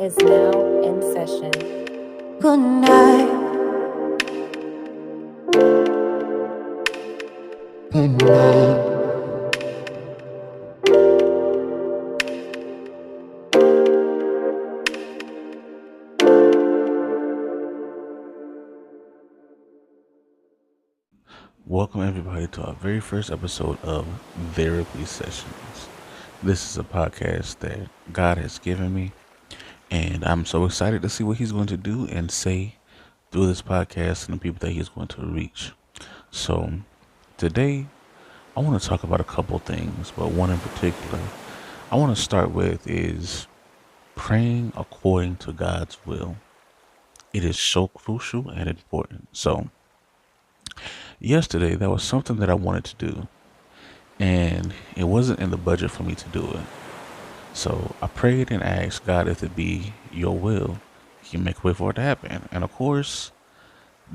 is now in session. Good night. Good night. Welcome everybody to our very first episode of Thereapy Sessions. This is a podcast that God has given me, and I'm so excited to see what He's going to do and say through this podcast and the people that He's going to reach. So today, I want to talk about a couple things, but one in particular I want to start with is praying according to God's will. It is so crucial and important. So yesterday, there was something that I wanted to do, and it wasn't in the budget for me to do it. So I prayed and asked God, if it be your will, He make a way for it to happen. And of course,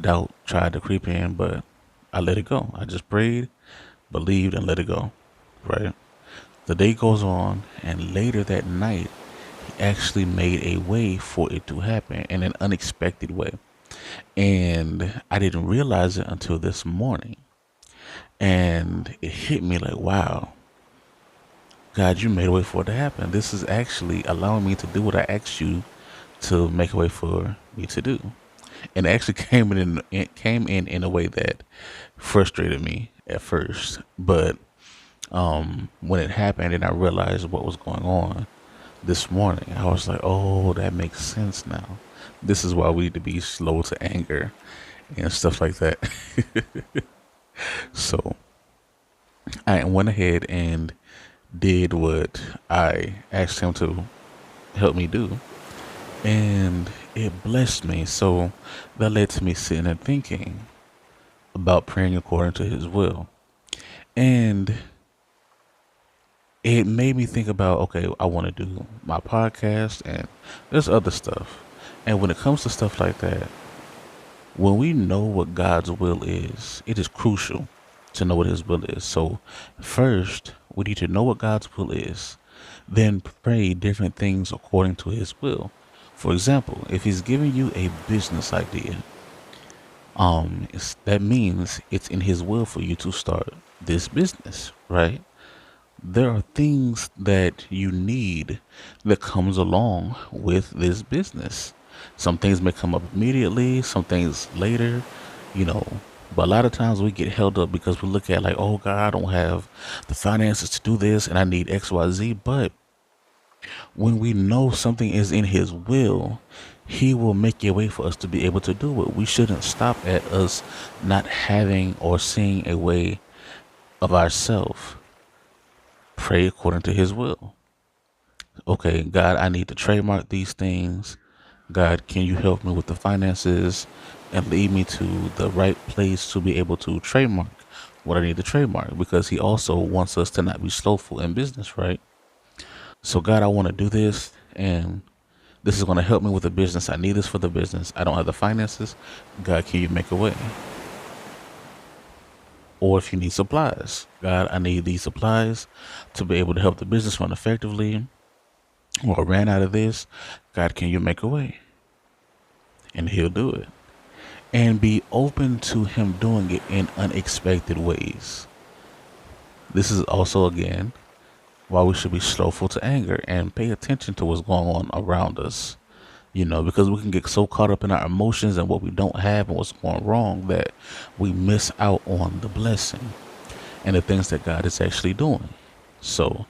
doubt tried to creep in, but I let it go. I just prayed, believed, and let it go. Right? The day goes on, and later that night, He actually made a way for it to happen in an unexpected way. And I didn't realize it until this morning. And it hit me like, wow, God, you made a way for it to happen. This is actually allowing me to do what I asked you to make a way for me to do. And it actually came in a way that frustrated me at first. But when it happened and I realized what was going on this morning, I was like, oh, that makes sense now. This is why we need to be slow to anger and stuff like that. So I went ahead and did what I asked Him to help me do, and it blessed me. So that led to me sitting and thinking about praying according to His will. And it made me think about, okay, I want to do my podcast and there's other stuff. And when it comes to stuff like that, when we know what God's will is, it is crucial to know what His will is. So first, we need to know what God's will is, then pray different things according to His will. For example, if He's giving you a business idea, that means it's in His will for you to start this business, right? There are things that you need that comes along with this business. Some things may come up immediately, some things later, you know. But a lot of times we get held up because we look at like, oh God, I don't have the finances to do this and I need XYZ. But when we know something is in His will, He will make a way for us to be able to do it. We shouldn't stop at us not having or seeing a way of ourselves. Pray according to His will. Okay, God, I need to trademark these things. God, can you help me with the finances and lead me to the right place to be able to trademark what I need to trademark? Because He also wants us to not be slowful in business, right? So, God, I want to do this, and this is going to help me with the business. I need this for the business. I don't have the finances. God, can you make a way? Or if you need supplies, God, I need these supplies to be able to help the business run effectively. Or I ran out of this. God, can you make a way? And He'll do it. And be open to Him doing it in unexpected ways. This is also, again, why we should be slowful to anger and pay attention to what's going on around us. You know, because we can get so caught up in our emotions and what we don't have and what's going wrong that we miss out on the blessing and the things that God is actually doing. So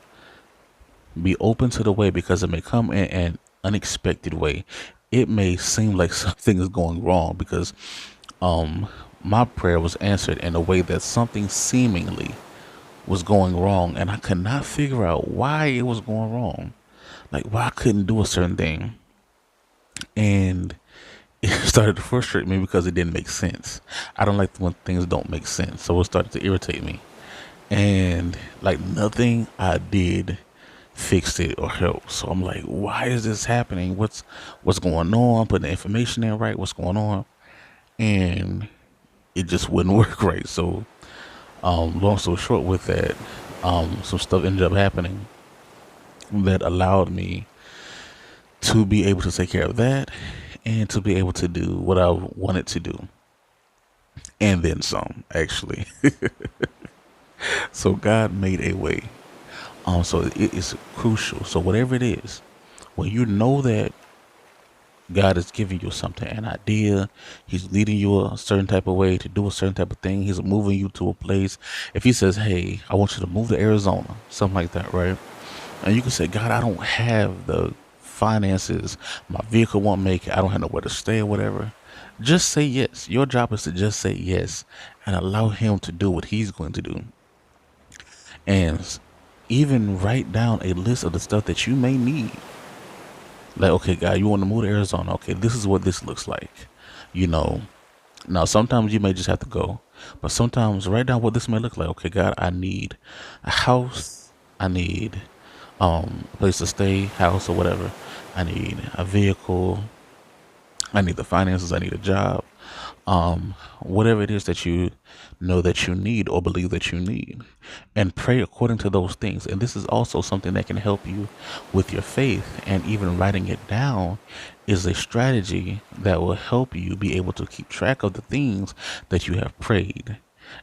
be open to the way, because it may come in an unexpected way. It may seem like something is going wrong because my prayer was answered in a way that something seemingly was going wrong, and I could not figure out why it was going wrong, like why I couldn't do a certain thing. And it started to frustrate me because it didn't make sense. I don't like when things don't make sense, so it started to irritate me. And like nothing I did fixed it or helped. So I'm like, why is this happening? What's going on? Putting the information in right, what's going on? And it just wouldn't work right. So long story short with that, some stuff ended up happening that allowed me to be able to take care of that and to be able to do what I wanted to do. And then some, actually. So God made a way. So it is crucial. So whatever it is, when you know that God is giving you something, an idea, He's leading you a certain type of way to do a certain type of thing, He's moving you to a place. If He says, hey, I want you to move to Arizona, something like that, right? And you can say, God, I don't have the finances. My vehicle won't make it. I don't have nowhere to stay or whatever. Just say yes. Your job is to just say yes and allow Him to do what He's going to do. And even write down a list of the stuff that you may need. Like, okay, God, you want to move to Arizona. Okay, this is what this looks like. You know, now sometimes you may just have to go, but sometimes write down what this may look like. Okay, God, I need a house. I need a place to stay, house or whatever. I need a vehicle. I need the finances. I need a job. Whatever it is that you know that you need or believe that you need, and pray according to those things. And this is also something that can help you with your faith. And even writing it down is a strategy that will help you be able to keep track of the things that you have prayed.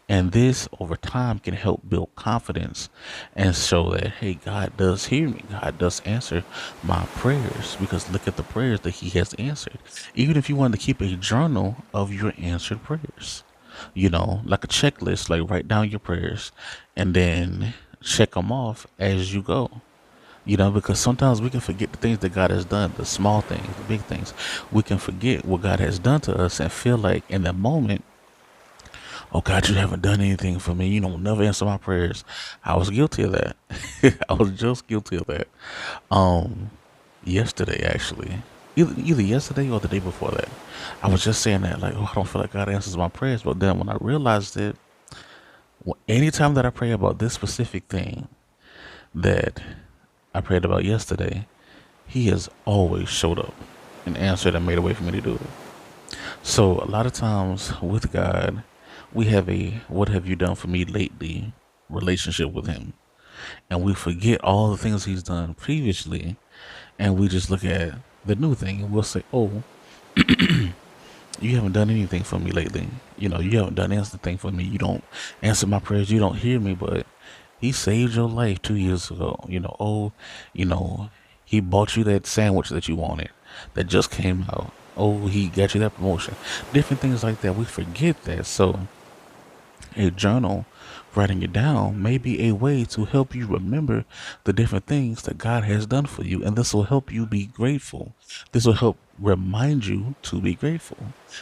And this over time can help build confidence and show that, hey, God does hear me. God does answer my prayers, because look at the prayers that He has answered. Even if you want to keep a journal of your answered prayers, like a checklist, like write down your prayers and then check them off as you go. Because sometimes we can forget the things that God has done, the small things, the big things. We can forget what God has done to us and feel like in that moment, oh God, you haven't done anything for me. You don't never answer my prayers. I was guilty of that. I was just guilty of that. Um, Yesterday actually, either yesterday or the day before that, I was just saying that like, oh, I don't feel like God answers my prayers. But then when I realized it, anytime that I pray about this specific thing that I prayed about yesterday, He has always showed up and answered and made a way for me to do it. So a lot of times with God, we have a "what have you done for me lately" relationship with Him, and we forget all the things He's done previously, and we just look at the new thing and we'll say, "Oh, you haven't done anything for me lately. You haven't done anything for me. You don't answer my prayers. You don't hear me, but He saved your life 2 years ago. Oh, you know, He bought you that sandwich that you wanted that just came out. Oh, He got you that promotion. Different things like that. We forget that. So a journal, writing it down, may be a way to help you remember the different things that God has done for you. And this will help you be grateful. This will help remind you to be grateful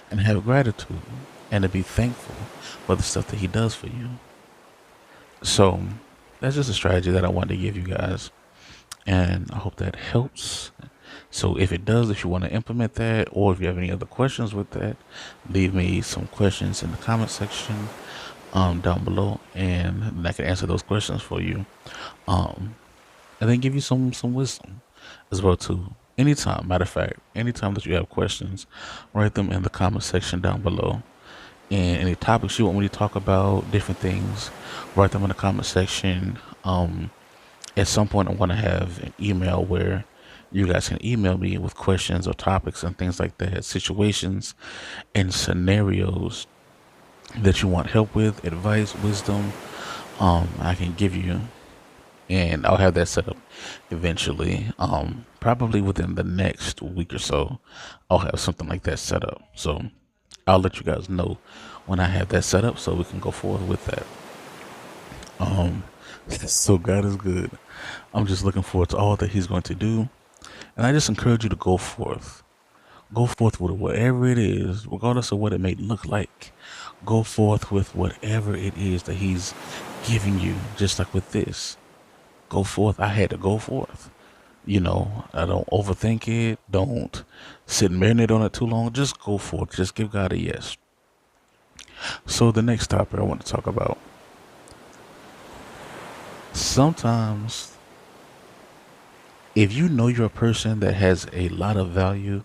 and have gratitude and to be thankful for the stuff that He does for you. So that's just a strategy that I wanted to give you guys. And I hope that helps. So if it does, if you want to implement that, or if you have any other questions with that, leave me some questions in the comment section down below, and I can answer those questions for you. Um, and then give you some wisdom as well too. Anytime, matter of fact, anytime that you have questions, write them in the comment section down below. And any topics you want me to talk about, different things, write them in the comment section. At some point, I want to have an email where you guys can email me with questions or topics and things like that, situations and scenarios that you want help with, advice, wisdom. I can give you, and I'll have that set up eventually. Probably within the next week or so, I'll have something like that set up. So I'll let you guys know when I have that set up, so we can go forward with that. Um, so God is good. I'm just looking forward to all that He's going to do, and I just encourage you to go forth. Go forth with whatever it is, regardless of what it may look like. Go forth with whatever it is that He's giving you, just like with this. Go forth. I had to go forth. I don't overthink it. Don't sit and marinate on it too long. Just go forth. Just give God a yes. So the next topic I want to talk about. Sometimes, if you know you're a person that has a lot of value,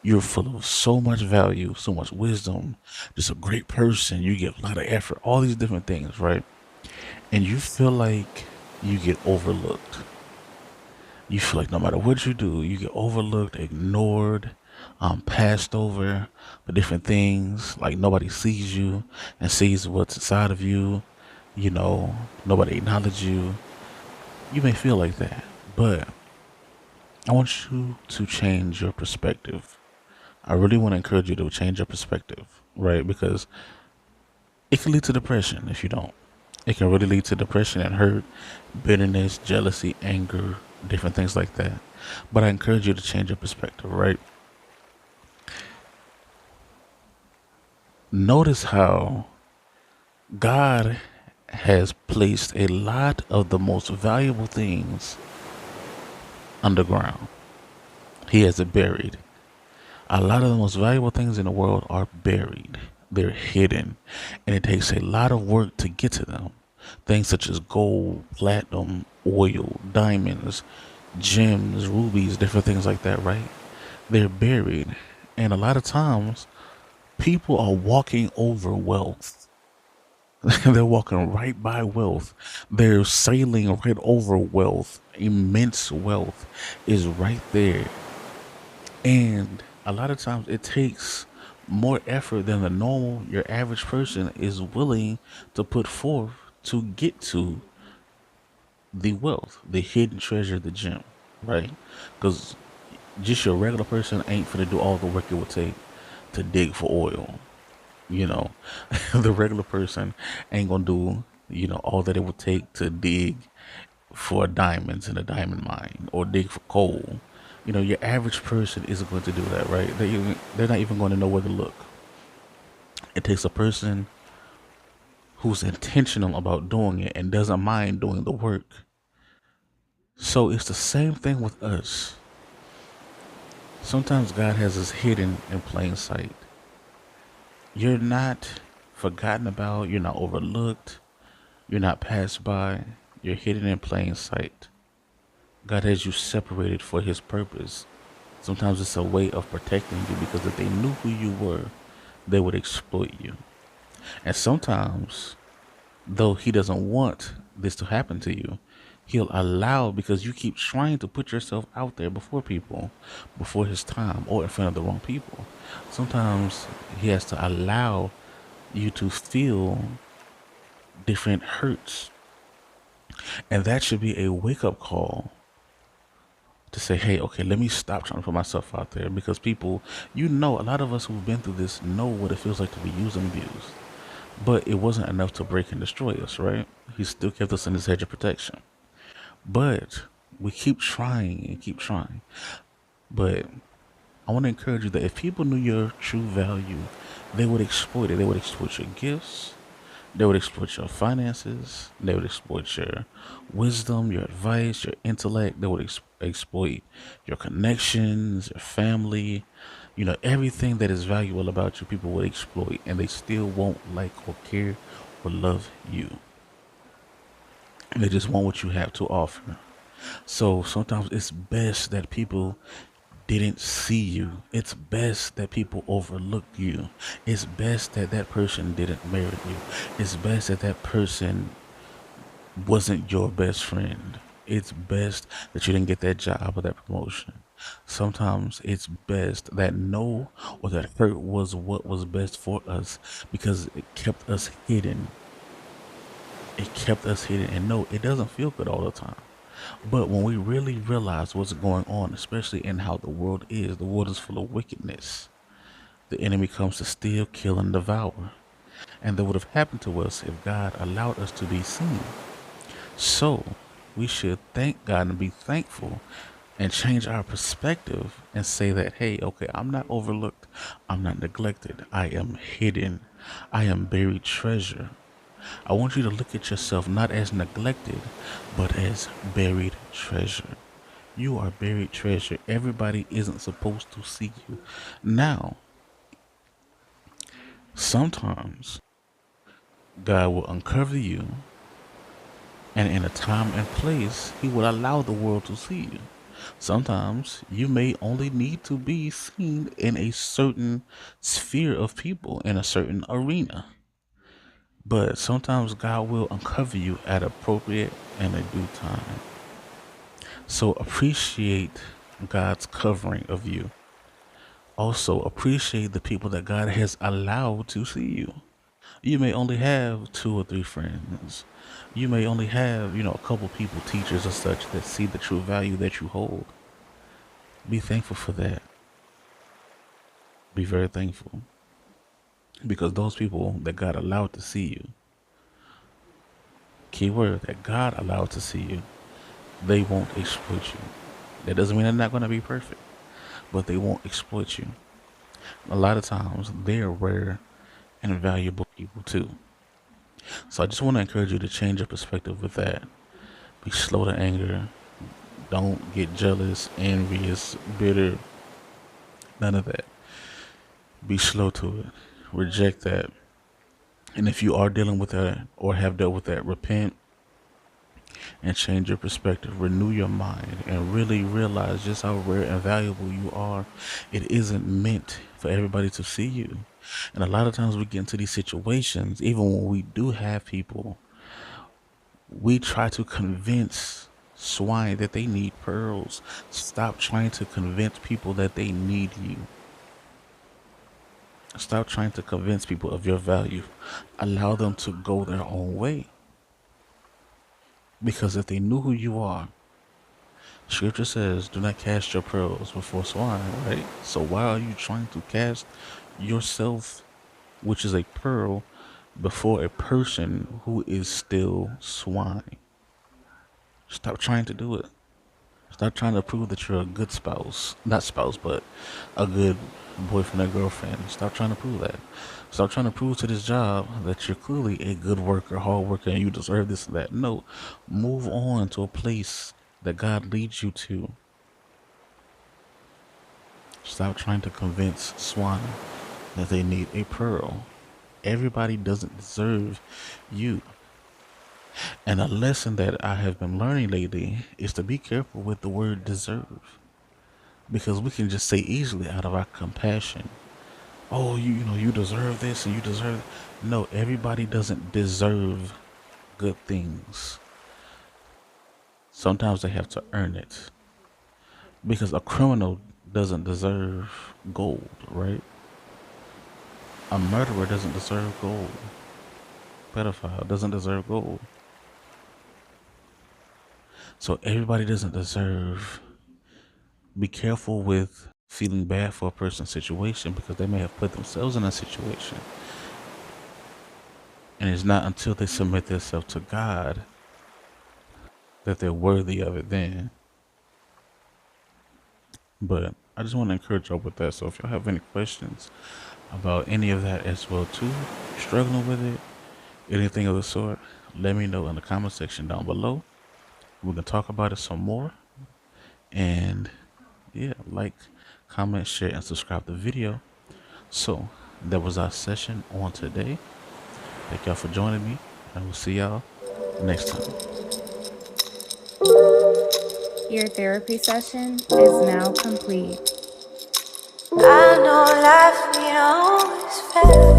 you're full of so much value, so much wisdom, just a great person, you give a lot of effort, all these different things, right? And you feel like you get overlooked. You feel like no matter what you do, you get overlooked, ignored, passed over for different things. Like nobody sees you and sees what's inside of you. Nobody acknowledges you. You may feel like that, but I want you to change your perspective. I really want to encourage you to change your perspective, right? Because it can lead to depression if you don't. It can really lead to depression and hurt, bitterness, jealousy, anger, different things like that. But I encourage you to change your perspective, right? Notice how God has placed a lot of the most valuable things underground. He has it buried. A lot of the most valuable things in the world are buried. They're hidden. And it takes a lot of work to get to them. Things such as gold, platinum, oil, diamonds, gems, rubies, different things like that, right? They're buried. And a lot of times, people are walking over wealth. They're walking right by wealth. They're sailing right over wealth. Immense wealth is right there. And a lot of times it takes more effort than the normal, your average person is willing to put forth to get to the wealth, the hidden treasure, the gem, right? Because just your regular person ain't finna do all the work it would take to dig for oil. You know, the regular person ain't gonna do, all that it would take to dig for diamonds in a diamond mine or dig for coal. Your average person isn't going to do that, right? They're not even going to know where to look. It takes a person who's intentional about doing it and doesn't mind doing the work. So it's the same thing with us. Sometimes God has us hidden in plain sight. You're not forgotten about, you're not overlooked, you're not passed by, you're hidden in plain sight. God has you separated for his purpose. Sometimes it's a way of protecting you because if they knew who you were, they would exploit you. And sometimes, though he doesn't want this to happen to you, he'll allow because you keep trying to put yourself out there before people, before his time, or in front of the wrong people. Sometimes he has to allow you to feel different hurts. And that should be a wake up call to say, hey, okay, let me stop trying to put myself out there because people, a lot of us who've been through this know what it feels like to be used and abused. But it wasn't enough to break and destroy us, right? He still kept us in his hedge of protection. But we keep trying and keep trying. But I want to encourage you that if people knew your true value, they would exploit it. They would exploit your gifts. They would exploit your finances. They would exploit your wisdom, your advice, your intellect. They would exploit your connections, your family. Everything that is valuable about you, people would exploit, and they still won't like or care or love you. They just want what you have to offer. So sometimes it's best that people didn't see you. It's best that people overlooked you. It's best that that person didn't marry you. It's best that that person wasn't your best friend. It's best that you didn't get that job or that promotion. Sometimes it's best that no or that hurt was what was best for us because it kept us hidden. It kept us hidden. And no, it doesn't feel good all the time. But when we really realize what's going on, especially in how the world is full of wickedness. The enemy comes to steal, kill, and devour. And that would have happened to us if God allowed us to be seen. So we should thank God and be thankful and change our perspective and say that, hey, okay, I'm not overlooked. I'm not neglected. I am hidden. I am buried treasure. I want you to look at yourself not as neglected, but as buried treasure. You are buried treasure. Everybody isn't supposed to see you. Now, sometimes God will uncover you, and in a time and place, He will allow the world to see you. Sometimes you may only need to be seen in a certain sphere of people, in a certain arena. But sometimes God will uncover you at appropriate and a due time. So appreciate God's covering of you. Also appreciate the people that God has allowed to see you. You may only have two or three friends. You may only have, a couple people, teachers or such, that see the true value that you hold. Be thankful for that. Be very thankful. Because those people that God allowed to see you, keyword, that God allowed to see you, they won't exploit you. That doesn't mean they're not going to be perfect, but they won't exploit you. A lot of times, they're rare and valuable people too. So I just want to encourage you to change your perspective with that. Be slow to anger. Don't get jealous, envious, bitter. None of that. Be slow to it. Reject that. And if you are dealing with that or have dealt with that, repent and change your perspective. Renew your mind and really realize just how rare and valuable you are. It isn't meant for everybody to see you. And a lot of times we get into these situations, even when we do have people, we try to convince swine that they need pearls. Stop trying to convince people that they need you. Stop trying to convince people of your value. Allow them to go their own way. Because if they knew who you are, Scripture says, do not cast your pearls before swine, right? So why are you trying to cast yourself, which is a pearl, before a person who is still swine? Stop trying to do it. Stop trying to prove that you're a good spouse. Not spouse, but a good boyfriend or girlfriend. Stop trying to prove that. Stop trying to prove to this job that you're clearly a good worker, hard worker, and you deserve this and that. No, move on to a place that God leads you to. Stop trying to convince swine that they need a pearl. Everybody doesn't deserve you. And a lesson that I have been learning lately is to be careful with the word deserve. Because we can just say easily out of our compassion, oh, you deserve this and you deserve. No, everybody doesn't deserve good things. Sometimes they have to earn it. Because a criminal doesn't deserve gold, right? A murderer doesn't deserve gold. Pedophile doesn't deserve gold. So everybody doesn't deserve. Be careful with feeling bad for a person's situation because they may have put themselves in a situation. And it's not until they submit themselves to God that they're worthy of it then. But I just want to encourage y'all with that. So if y'all have any questions about any of that as well too, struggling with it, anything of the sort, let me know in the comment section down below. We can talk about it some more. And yeah, like, comment, share, and subscribe to the video. So that was our session on today. Thank y'all for joining me, and we'll see y'all next time. Your therapy session is now complete. I know life ain't always fair.